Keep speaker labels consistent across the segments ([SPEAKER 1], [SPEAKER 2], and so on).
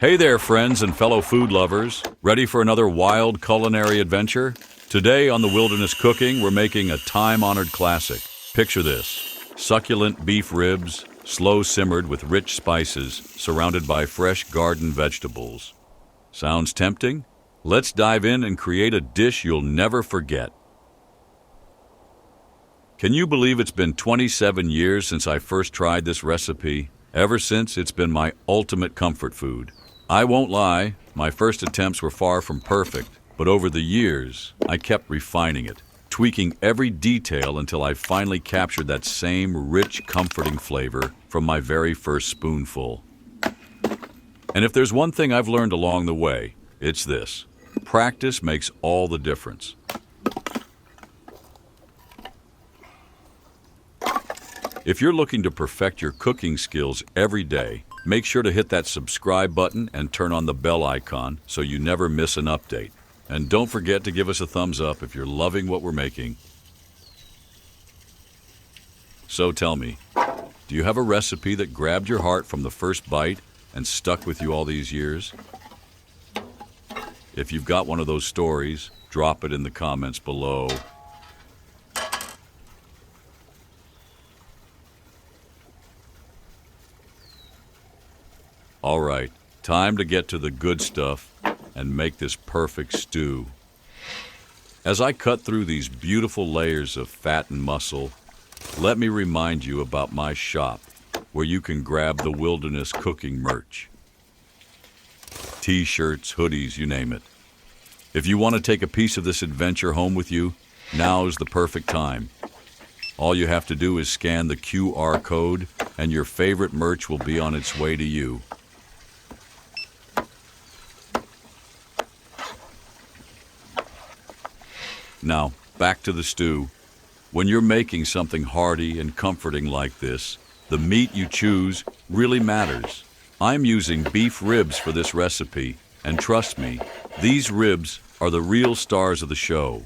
[SPEAKER 1] Hey there, friends and fellow food lovers. Ready for another wild culinary adventure? Today on The Wilderness Cooking, we're making a time-honored classic. Picture this: succulent beef ribs, slow simmered with rich spices, surrounded by fresh garden vegetables. Sounds tempting? Let's dive in and create a dish you'll never forget. Can you believe it's been 27 years since I first tried this recipe? Ever since, it's been my ultimate comfort food. I won't lie, my first attempts were far from perfect, but over the years, I kept refining it, tweaking every detail until I finally captured that same rich, comforting flavor from my very first spoonful. And if there's one thing I've learned along the way, it's this: practice makes all the difference. If you're looking to perfect your cooking skills every day, make sure to hit that subscribe button and turn on the bell icon so you never miss an update. And don't forget to give us a thumbs up if you're loving what we're making. So tell me, do you have a recipe that grabbed your heart from the first bite and stuck with you all these years? If you've got one of those stories, drop it in the comments below. All right, time to get to the good stuff and make this perfect stew. As I cut through these beautiful layers of fat and muscle, let me remind you about my shop, where you can grab the Wilderness Cooking merch. T-shirts, hoodies, you name it. If you want to take a piece of this adventure home with you, now is the perfect time. All you have to do is scan the QR code, and your favorite merch will be on its way to you. Now, back to the stew. When you're making something hearty and comforting like this, the meat you choose really matters. I'm using beef ribs for this recipe, and trust me, these ribs are the real stars of the show.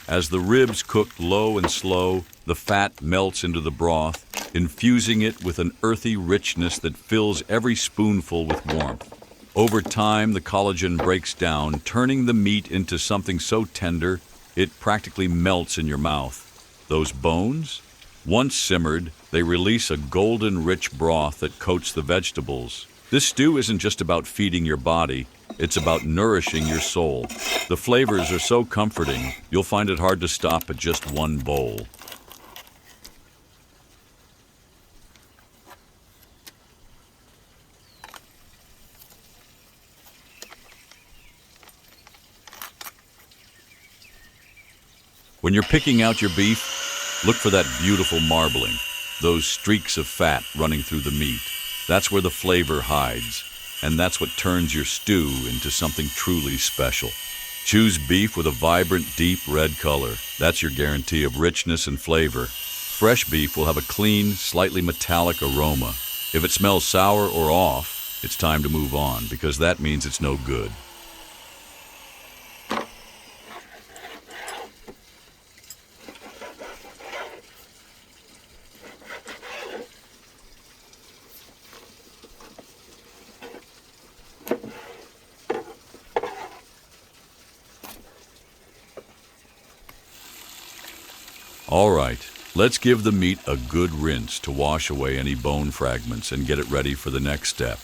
[SPEAKER 1] As the ribs cook low and slow, the fat melts into the broth, infusing it with an earthy richness that fills every spoonful with warmth. Over time, the collagen breaks down, turning the meat into something so tender, it practically melts in your mouth. Those bones? Once simmered, they release a golden, rich broth that coats the vegetables. This stew isn't just about feeding your body, it's about nourishing your soul. The flavors are so comforting, you'll find it hard to stop at just one bowl. When you're picking out your beef, look for that beautiful marbling, those streaks of fat running through the meat. That's where the flavor hides, and that's what turns your stew into something truly special. Choose beef with a vibrant, deep red color. That's your guarantee of richness and flavor. Fresh beef will have a clean, slightly metallic aroma. If it smells sour or off, it's time to move on, because that means it's no good. All right, let's give the meat a good rinse to wash away any bone fragments and get it ready for the next step.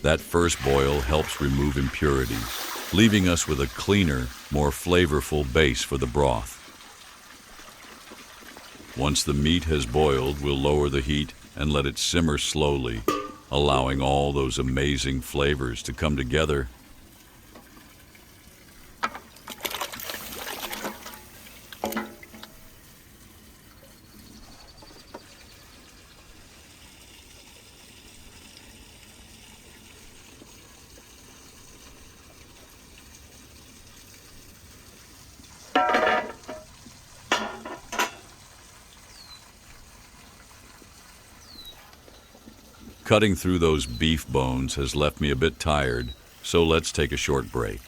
[SPEAKER 1] That first boil helps remove impurities, leaving us with a cleaner, more flavorful base for the broth. Once the meat has boiled, we'll lower the heat and let it simmer slowly, allowing all those amazing flavors to come together. Cutting through those beef bones has left me a bit tired, so let's take a short break.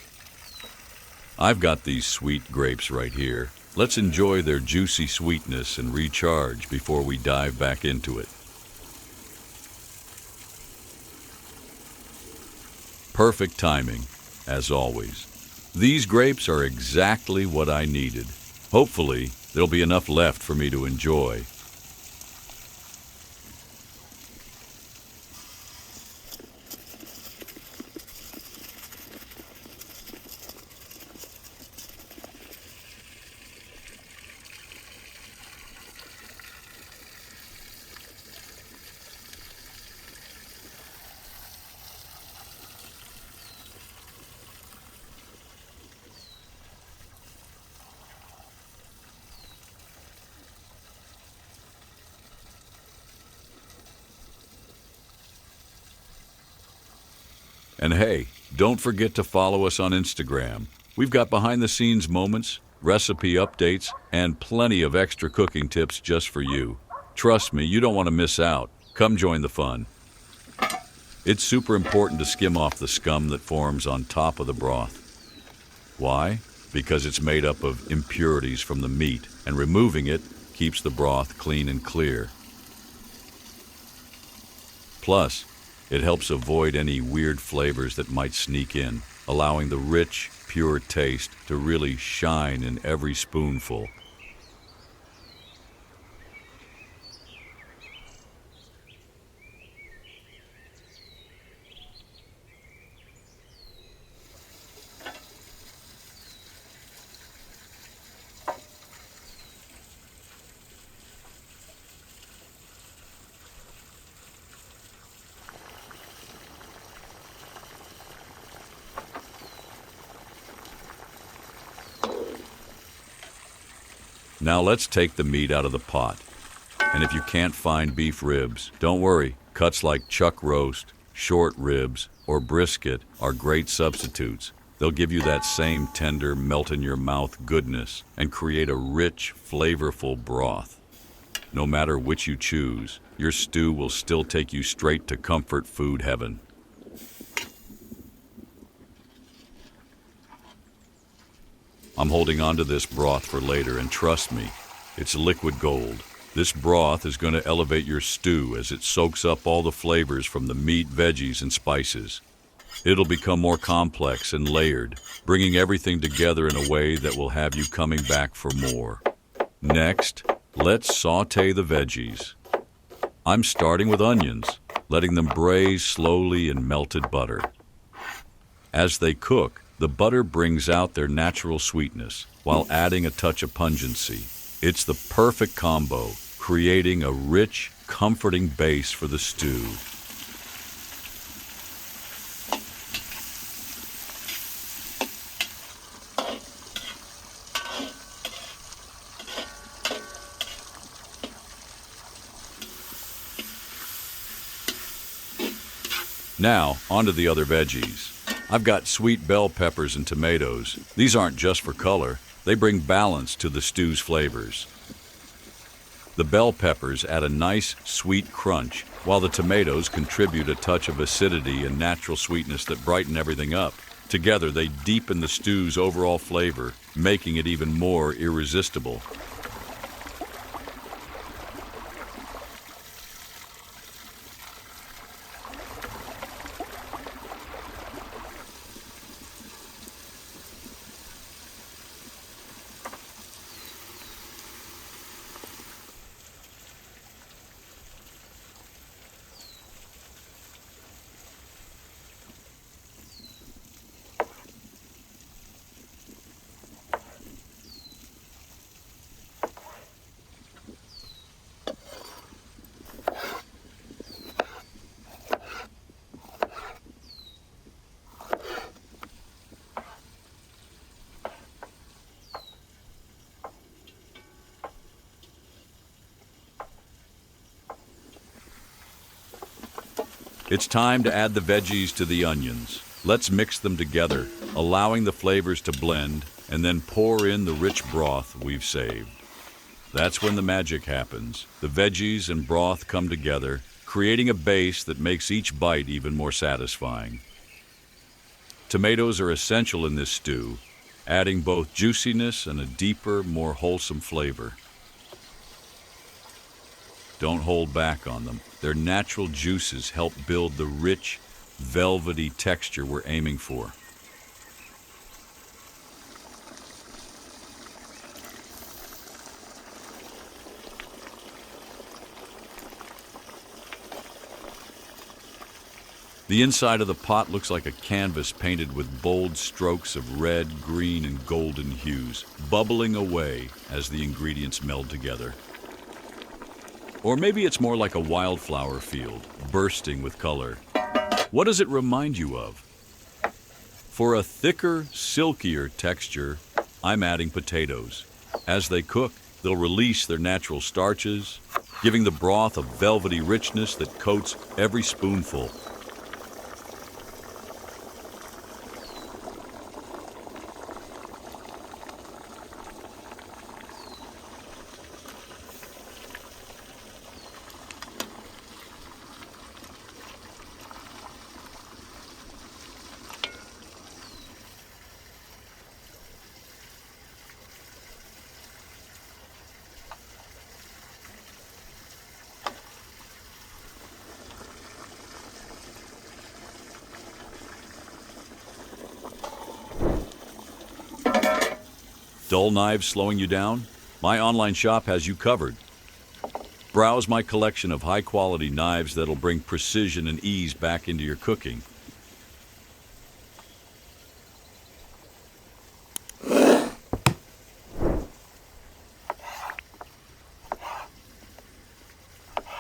[SPEAKER 1] I've got these sweet grapes right here. Let's enjoy their juicy sweetness and recharge before we dive back into it. Perfect timing, as always. These grapes are exactly what I needed. Hopefully, there'll be enough left for me to enjoy. And hey, don't forget to follow us on Instagram. We've got behind-the-scenes moments, recipe updates, and plenty of extra cooking tips just for you. Trust me, you don't want to miss out. Come join the fun. It's super important to skim off the scum that forms on top of the broth. Why? Because it's made up of impurities from the meat, and removing it keeps the broth clean and clear. Plus, it helps avoid any weird flavors that might sneak in, allowing the rich, pure taste to really shine in every spoonful. Now let's take the meat out of the pot. And if you can't find beef ribs, don't worry. Cuts like chuck roast, short ribs, or brisket are great substitutes. They'll give you that same tender, melt-in-your-mouth goodness and create a rich, flavorful broth. No matter which you choose, your stew will still take you straight to comfort food heaven. I'm holding on to this broth for later, and trust me, it's liquid gold. This broth is going to elevate your stew as it soaks up all the flavors from the meat, veggies, and spices. It'll become more complex and layered, bringing everything together in a way that will have you coming back for more. Next, let's sauté the veggies. I'm starting with onions, letting them braise slowly in melted butter. As they cook, the butter brings out their natural sweetness while adding a touch of pungency. It's the perfect combo, creating a rich, comforting base for the stew. Now, onto the other veggies. I've got sweet bell peppers and tomatoes. These aren't just for color, they bring balance to the stew's flavors. The bell peppers add a nice, sweet crunch, while the tomatoes contribute a touch of acidity and natural sweetness that brighten everything up. Together, they deepen the stew's overall flavor, making it even more irresistible. It's time to add the veggies to the onions. Let's mix them together, allowing the flavors to blend, and then pour in the rich broth we've saved. That's when the magic happens. The veggies and broth come together, creating a base that makes each bite even more satisfying. Tomatoes are essential in this stew, adding both juiciness and a deeper, more wholesome flavor. Don't hold back on them. Their natural juices help build the rich, velvety texture we're aiming for. The inside of the pot looks like a canvas painted with bold strokes of red, green, and golden hues, bubbling away as the ingredients meld together. Or maybe it's more like a wildflower field, bursting with color. What does it remind you of? For a thicker, silkier texture, I'm adding potatoes. As they cook, they'll release their natural starches, giving the broth a velvety richness that coats every spoonful. Dull knives slowing you down? My online shop has you covered. Browse my collection of high-quality knives that'll bring precision and ease back into your cooking.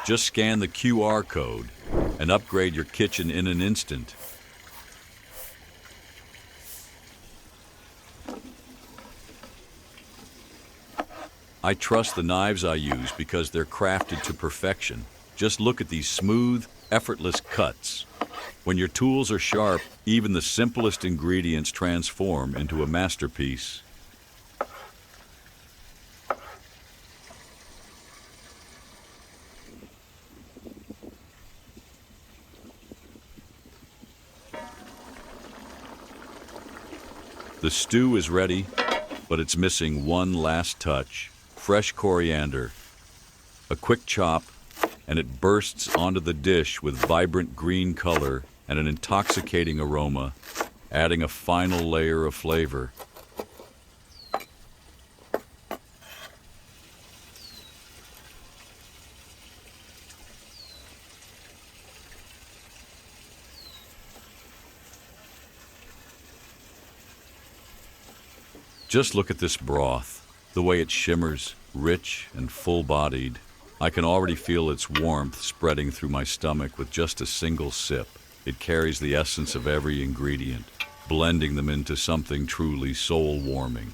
[SPEAKER 1] Just scan the QR code and upgrade your kitchen in an instant. I trust the knives I use because they're crafted to perfection. Just look at these smooth, effortless cuts. When your tools are sharp, even the simplest ingredients transform into a masterpiece. The stew is ready, but it's missing one last touch. Fresh coriander, a quick chop, and it bursts onto the dish with vibrant green color and an intoxicating aroma, adding a final layer of flavor. Just look at this broth. The way it shimmers, rich and full-bodied. I can already feel its warmth spreading through my stomach with just a single sip. It carries the essence of every ingredient, blending them into something truly soul-warming.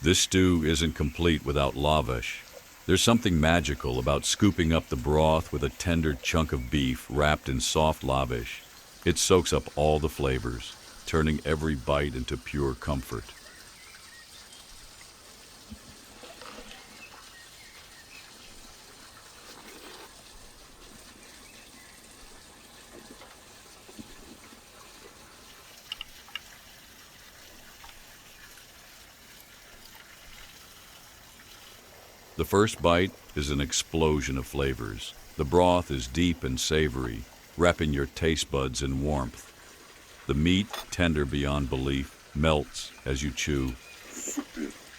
[SPEAKER 1] This stew isn't complete without lavish. There's something magical about scooping up the broth with a tender chunk of beef wrapped in soft lavish. It soaks up all the flavors, turning every bite into pure comfort. The first bite is an explosion of flavors. The broth is deep and savory, wrapping your taste buds in warmth. The meat, tender beyond belief, melts as you chew,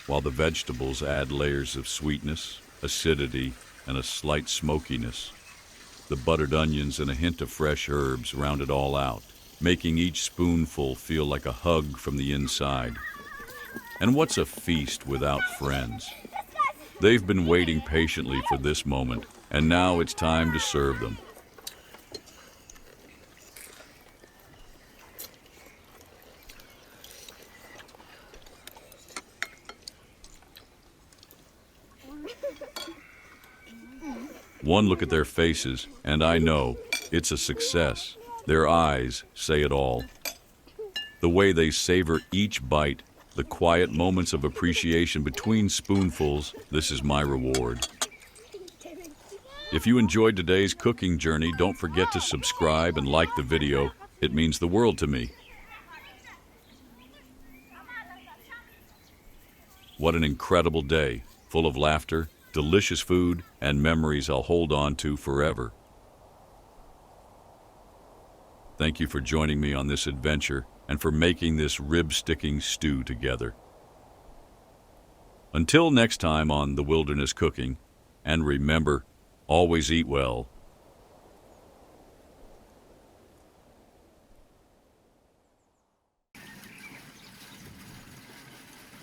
[SPEAKER 1] while the vegetables add layers of sweetness, acidity, and a slight smokiness. The buttered onions and a hint of fresh herbs round it all out. making each spoonful feel like a hug from the inside. And what's a feast without friends? They've been waiting patiently for this moment, and now it's time to serve them. One look at their faces, and I know it's a success. Their eyes say it all. The way they savor each bite, the quiet moments of appreciation between spoonfuls, this is my reward. If you enjoyed today's cooking journey, don't forget to subscribe and like the video. It means the world to me. What an incredible day, full of laughter, delicious food, and memories I'll hold on to forever. Thank you for joining me on this adventure and for making this rib-sticking stew together. Until next time on The Wilderness Cooking, and remember, always eat well.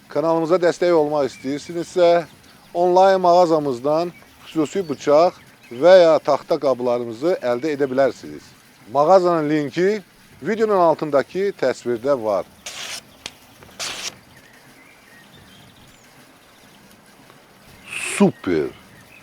[SPEAKER 2] Kanalımıza destek olmak istəyirsinizsə, onlayn mağazamızdan xüsusi bıçaq və ya taxta qablarımızı əldə edə bilərsiniz. Mağazanın linki videonun altındakı təsvirdə var. Super!